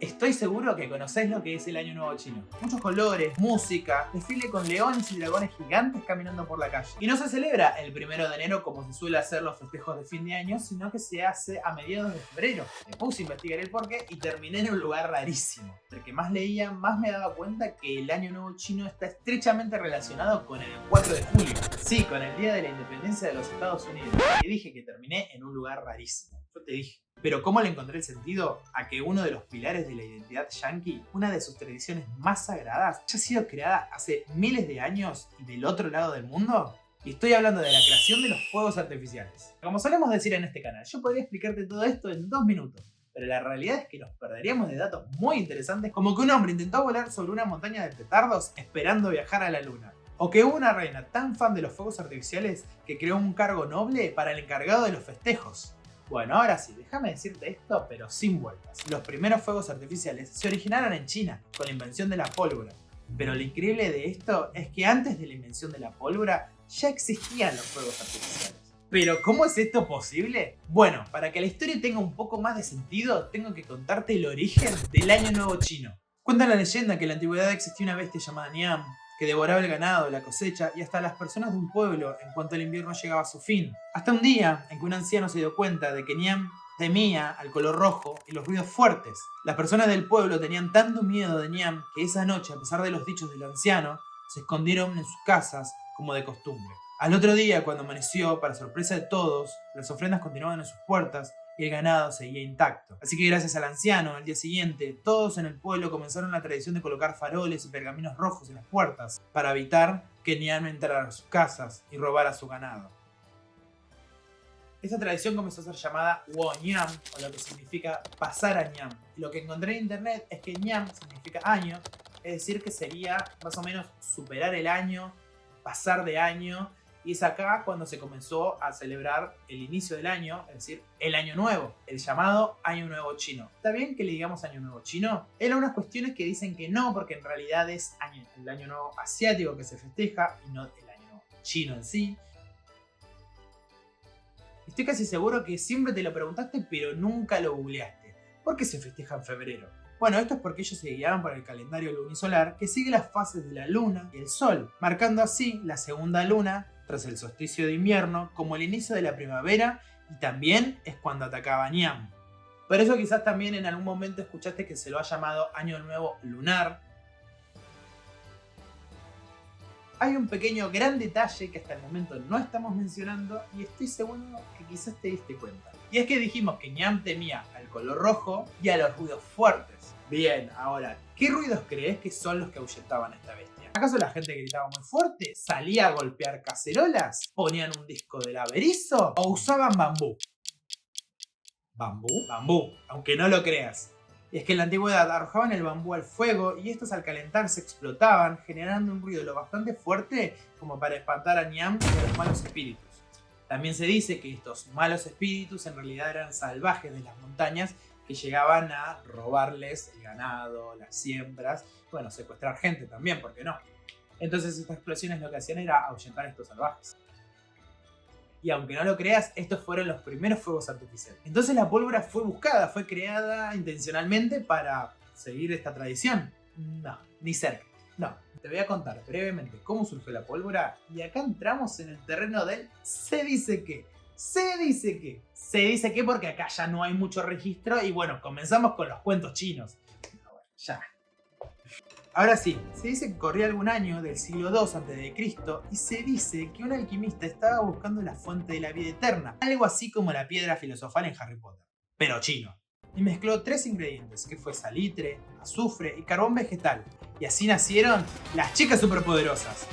Estoy seguro que conocéis lo que es el Año Nuevo Chino. Muchos colores, música, desfile con leones y dragones gigantes caminando por la calle. Y no se celebra el 1 de enero como se suele hacer los festejos de fin de año, sino que se hace a mediados de febrero. Me puse a investigar el porqué y terminé en un lugar rarísimo. El que más leía, más me daba cuenta que el Año Nuevo Chino está estrechamente relacionado con el 4 de julio. Sí, con el Día de la Independencia de los Estados Unidos. Te dije que terminé en un lugar rarísimo. Yo te dije. Pero ¿cómo le encontré el sentido a que uno de los pilares de la identidad yankee, una de sus tradiciones más sagradas, haya sido creada hace miles de años y del otro lado del mundo? Y estoy hablando de la creación de los fuegos artificiales. Como solemos decir en este canal, yo podría explicarte todo esto en 2 minutos, pero la realidad es que nos perderíamos de datos muy interesantes, como que un hombre intentó volar sobre una montaña de petardos esperando viajar a la luna. O que hubo una reina tan fan de los fuegos artificiales que creó un cargo noble para el encargado de los festejos. Bueno, ahora sí, déjame decirte esto, pero sin vueltas. Los primeros fuegos artificiales se originaron en China, con la invención de la pólvora. Pero lo increíble de esto es que antes de la invención de la pólvora, ya existían los fuegos artificiales. ¿Pero cómo es esto posible? Bueno, para que la historia tenga un poco más de sentido, tengo que contarte el origen del Año Nuevo Chino. Cuenta la leyenda que en la antigüedad existía una bestia llamada Niam, que devoraba el ganado, la cosecha y hasta las personas de un pueblo en cuanto el invierno llegaba a su fin. Hasta un día en que un anciano se dio cuenta de que Niam temía al color rojo y los ruidos fuertes. Las personas del pueblo tenían tanto miedo de Niam que esa noche, a pesar de los dichos del anciano, se escondieron en sus casas como de costumbre. Al otro día, cuando amaneció, para sorpresa de todos, las ofrendas continuaban en sus puertas y el ganado seguía intacto. Así que gracias al anciano, al día siguiente, todos en el pueblo comenzaron la tradición de colocar faroles y pergaminos rojos en las puertas para evitar que Niam entrara a sus casas y robara su ganado. Esta tradición comenzó a ser llamada Wo Niam, o lo que significa pasar a Niam. Y lo que encontré en internet es que Niam significa año, es decir que sería más o menos superar el año, pasar de año. Y es acá cuando se comenzó a celebrar el inicio del año, es decir, el Año Nuevo, el llamado Año Nuevo Chino. ¿Está bien que le digamos Año Nuevo Chino? Hay algunas cuestiones que dicen que no, porque en realidad es el Año Nuevo Asiático que se festeja y no el Año Nuevo Chino en sí. Estoy casi seguro que siempre te lo preguntaste, pero nunca lo googleaste. ¿Por qué se festeja en febrero? Bueno, esto es porque ellos se guiaban por el calendario lunisolar que sigue las fases de la luna y el sol, marcando así la segunda luna tras el solsticio de invierno como el inicio de la primavera y también es cuando atacaba Niam. Por eso quizás también en algún momento escuchaste que se lo ha llamado Año Nuevo Lunar. Hay un pequeño gran detalle que hasta el momento no estamos mencionando y estoy seguro que quizás te diste cuenta. Y es que dijimos que Niam temía al color rojo y a los ruidos fuertes. Bien, ahora, ¿qué ruidos crees que son los que ahuyentaban a esta bestia? ¿Acaso la gente gritaba muy fuerte? ¿Salía a golpear cacerolas? ¿Ponían un disco del Averizo? ¿O usaban bambú? ¿Bambú? Bambú, aunque no lo creas. Y es que en la antigüedad arrojaban el bambú al fuego y estos al calentarse explotaban, generando un ruido lo bastante fuerte como para espantar a Niam y a los malos espíritus. También se dice que estos malos espíritus en realidad eran salvajes de las montañas que llegaban a robarles el ganado, las siembras, bueno, secuestrar gente también, ¿por qué no? Entonces estas explosiones lo que hacían era ahuyentar a estos salvajes. Y aunque no lo creas, estos fueron los primeros fuegos artificiales. Entonces la pólvora fue buscada, fue creada intencionalmente para seguir esta tradición. No, ni cerca. No, te voy a contar brevemente cómo surgió la pólvora y acá entramos en el terreno del se dice que. Se dice que porque acá ya no hay mucho registro y bueno, comenzamos con los cuentos chinos. Bueno, ya. Ahora sí, se dice que corría algún año del siglo II a.C. y se dice que un alquimista estaba buscando la fuente de la vida eterna, algo así como la piedra filosofal en Harry Potter, pero chino. Y mezcló 3 ingredientes, que fue salitre, azufre y carbón vegetal. Y así nacieron las chicas superpoderosas.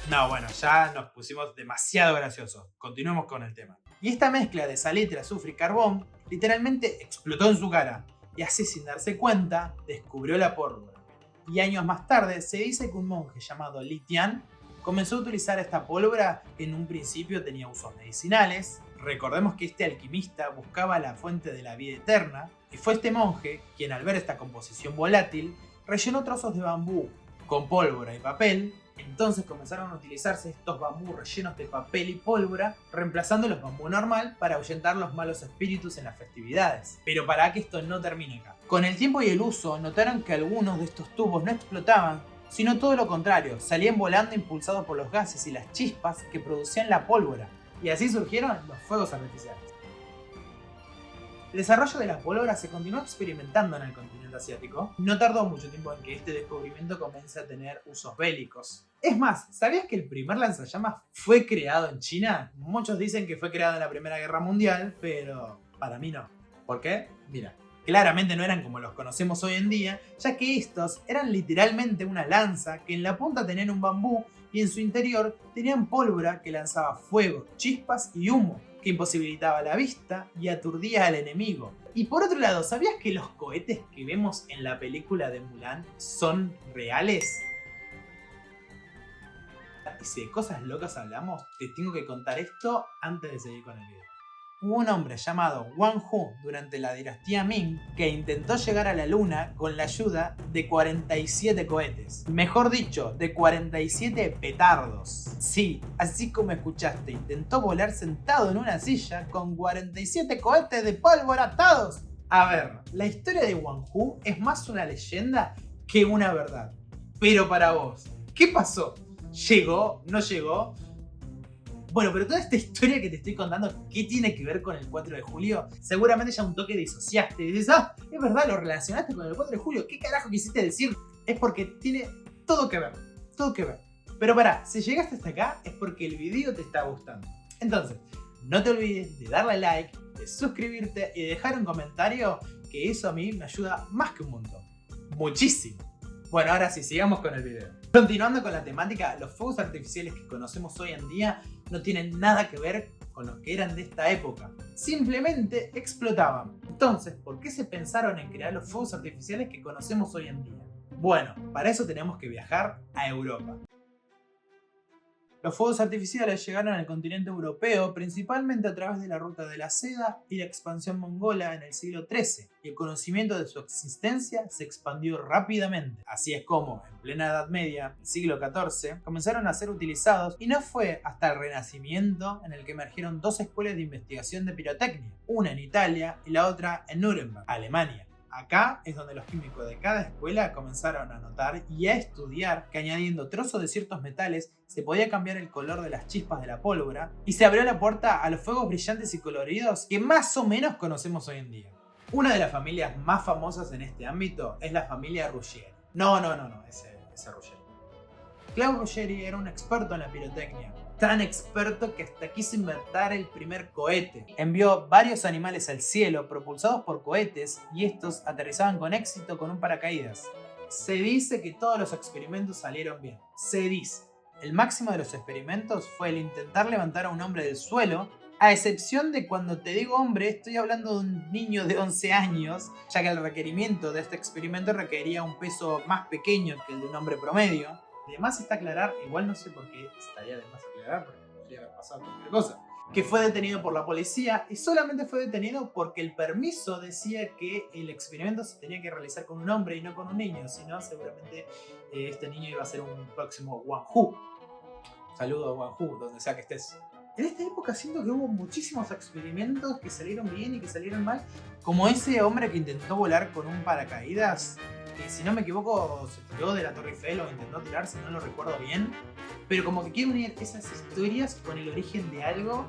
No, bueno, ya nos pusimos demasiado graciosos. Continuemos con el tema. Y esta mezcla de salitre, azufre y carbón literalmente explotó en su cara. Y así sin darse cuenta, descubrió la pólvora. Y años más tarde se dice que un monje llamado Li Tian comenzó a utilizar esta pólvora que en un principio tenía usos medicinales. Recordemos que este alquimista buscaba la fuente de la vida eterna y fue este monje quien al ver esta composición volátil rellenó trozos de bambú con pólvora y papel. Entonces comenzaron a utilizarse estos bambú rellenos de papel y pólvora, reemplazando los bambú normal para ahuyentar los malos espíritus en las festividades. Pero para que esto no termine acá. Con el tiempo y el uso, notaron que algunos de estos tubos no explotaban, sino todo lo contrario, salían volando impulsados por los gases y las chispas que producían la pólvora. Y así surgieron los fuegos artificiales. El desarrollo de la pólvora se continuó experimentando en el continente asiático. No tardó mucho tiempo en que este descubrimiento comience a tener usos bélicos. Es más, ¿sabías que el primer lanzallamas fue creado en China? Muchos dicen que fue creado en la Primera Guerra Mundial, pero para mí no. ¿Por qué? Mira, claramente no eran como los conocemos hoy en día, ya que estos eran literalmente una lanza que en la punta tenían un bambú y en su interior tenían pólvora que lanzaba fuego, chispas y humo, que imposibilitaba la vista y aturdía al enemigo. Y por otro lado, ¿sabías que los cohetes que vemos en la película de Mulan son reales? Y si de cosas locas hablamos, te tengo que contar esto antes de seguir con el video. Hubo un hombre llamado Wang Hu durante la dinastía Ming que intentó llegar a la luna con la ayuda de 47 cohetes. Mejor dicho, de 47 petardos. Sí, así como escuchaste, intentó volar sentado en una silla con 47 cohetes de pólvora atados. A ver, la historia de Wang Hu es más una leyenda que una verdad. Pero para vos, ¿qué pasó? ¿Llegó? ¿No llegó? Bueno, pero toda esta historia que te estoy contando, ¿qué tiene que ver con el 4 de julio? Seguramente ya un toque disociaste y dices, ah, es verdad, lo relacionaste con el 4 de julio, ¿qué carajo quisiste decir? Es porque tiene todo que ver, todo que ver. Pero pará, si llegaste hasta acá es porque el video te está gustando. Entonces, no te olvides de darle like, de suscribirte y de dejar un comentario, que eso a mí me ayuda más que un montón. Muchísimo. Bueno, ahora sí, sigamos con el video. Continuando con la temática, los fuegos artificiales que conocemos hoy en día no tienen nada que ver con los que eran de esta época. Simplemente explotaban. Entonces, ¿por qué se pensaron en crear los fuegos artificiales que conocemos hoy en día? Bueno, para eso tenemos que viajar a Europa. Los fuegos artificiales llegaron al continente europeo principalmente a través de la ruta de la seda y la expansión mongola en el siglo XIII, y el conocimiento de su existencia se expandió rápidamente. Así es como, en plena Edad Media, el siglo XIV, comenzaron a ser utilizados, y no fue hasta el Renacimiento en el que emergieron dos escuelas de investigación de pirotecnia, una en Italia y la otra en Nuremberg, Alemania. Acá es donde los químicos de cada escuela comenzaron a notar y a estudiar que añadiendo trozos de ciertos metales se podía cambiar el color de las chispas de la pólvora, y se abrió la puerta a los fuegos brillantes y coloridos que más o menos conocemos hoy en día. Una de las familias más famosas en este ámbito es la familia Ruggieri. No, ese Ruggieri. Claude Ruggieri era un experto en la pirotecnia. Tan experto que hasta quiso inventar el primer cohete. Envió varios animales al cielo propulsados por cohetes y estos aterrizaban con éxito con un paracaídas. Se dice que todos los experimentos salieron bien. Se dice. El máximo de los experimentos fue el intentar levantar a un hombre del suelo, a excepción de cuando te digo hombre, estoy hablando de un niño de 11 años, ya que el requerimiento de este experimento requería un peso más pequeño que el de un hombre promedio. Además está aclarar, igual no sé por qué estaría de más aclarar, porque podría haber pasado cualquier cosa, que fue detenido por la policía, y solamente fue detenido porque el permiso decía que el experimento se tenía que realizar con un hombre y no con un niño, si no seguramente este niño iba a ser un próximo Wang Hu. Saludo a Wang Hu, donde sea que estés. En esta época siento que hubo muchísimos experimentos que salieron bien y que salieron mal, como ese hombre que intentó volar con un paracaídas, que si no me equivoco se tiró de la Torre Eiffel o intentó tirarse, no lo recuerdo bien, pero como que quiero unir esas historias con el origen de algo,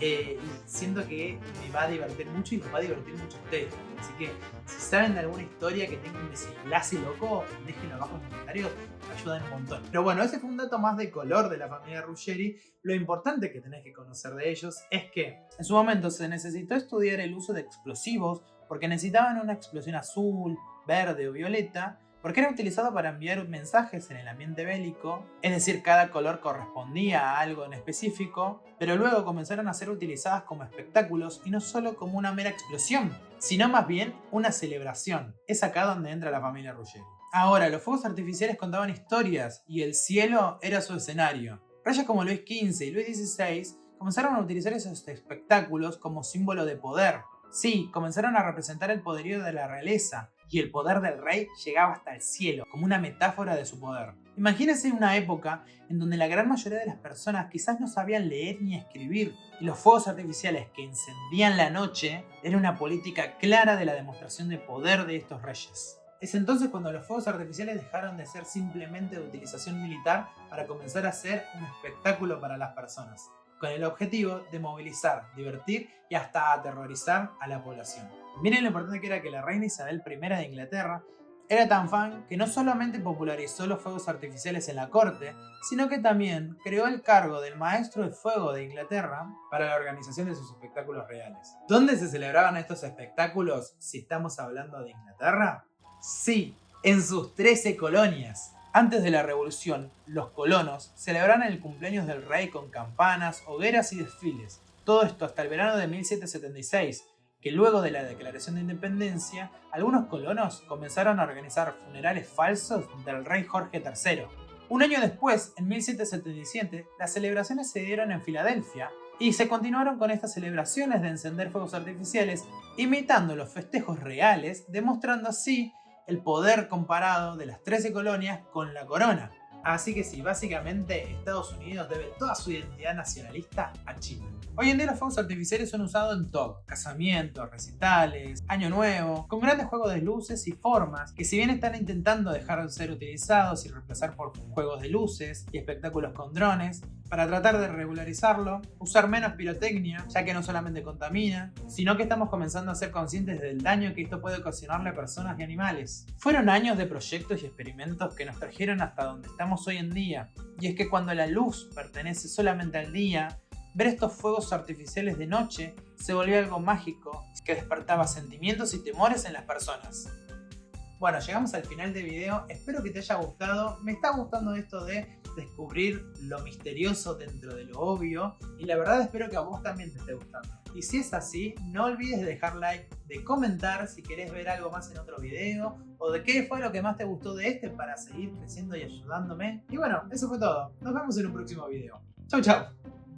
y siento que me va a divertir mucho y los va a divertir mucho a ustedes. Así que si saben de alguna historia que tenga un desenlace loco, déjenlo abajo en los comentarios, me ayudan un montón. Pero bueno, ese fue un dato más de color de la familia Ruggieri. Lo importante que tenés que conocer de ellos es que en su momento se necesitó estudiar el uso de explosivos porque necesitaban una explosión azul, verde o violeta, porque era utilizado para enviar mensajes en el ambiente bélico, es decir, cada color correspondía a algo en específico, pero luego comenzaron a ser utilizadas como espectáculos y no solo como una mera explosión, sino más bien una celebración. Es acá donde entra la familia Ruggieri. Ahora, los fuegos artificiales contaban historias y el cielo era su escenario. Reyes como Luis XV y Luis XVI comenzaron a utilizar esos espectáculos como símbolo de poder. Sí, comenzaron a representar el poderío de la realeza, y el poder del rey llegaba hasta el cielo, como una metáfora de su poder. Imagínense una época en donde la gran mayoría de las personas quizás no sabían leer ni escribir, y los fuegos artificiales que encendían la noche era una política clara de la demostración de poder de estos reyes. Es entonces cuando los fuegos artificiales dejaron de ser simplemente de utilización militar para comenzar a ser un espectáculo para las personas, con el objetivo de movilizar, divertir y hasta aterrorizar a la población. Miren lo importante que era que la reina Isabel I de Inglaterra era tan fan que no solamente popularizó los fuegos artificiales en la corte, sino que también creó el cargo del maestro del fuego de Inglaterra para la organización de sus espectáculos reales. ¿Dónde se celebraban estos espectáculos si estamos hablando de Inglaterra? Sí, en sus 13 colonias. Antes de la revolución, los colonos celebraron el cumpleaños del rey con campanas, hogueras y desfiles. Todo esto hasta el verano de 1776, que luego de la declaración de independencia, algunos colonos comenzaron a organizar funerales falsos del rey Jorge III. Un año después, en 1777, las celebraciones se dieron en Filadelfia y se continuaron con estas celebraciones de encender fuegos artificiales, imitando los festejos reales, demostrando así el poder comparado de las 13 colonias con la corona. Así que sí, básicamente Estados Unidos debe toda su identidad nacionalista a China. Hoy en día los fuegos artificiales son usados en todo: casamientos, recitales, año nuevo, con grandes juegos de luces y formas que, si bien están intentando dejar de ser utilizados y reemplazar por juegos de luces y espectáculos con drones, para tratar de regularizarlo, usar menos pirotecnia, ya que no solamente contamina, sino que estamos comenzando a ser conscientes del daño que esto puede ocasionarle a personas y animales. Fueron años de proyectos y experimentos que nos trajeron hasta donde estamos hoy en día, y es que cuando la luz pertenece solamente al día, ver estos fuegos artificiales de noche se volvió algo mágico que despertaba sentimientos y temores en las personas. Bueno, llegamos al final del video, espero que te haya gustado. Me está gustando esto de descubrir lo misterioso dentro de lo obvio, y la verdad espero que a vos también te esté gustando. Y si es así, no olvides de dejar like, de comentar si querés ver algo más en otro video, o de qué fue lo que más te gustó de este para seguir creciendo y ayudándome. Y bueno, eso fue todo. Nos vemos en un próximo video. Chau chau.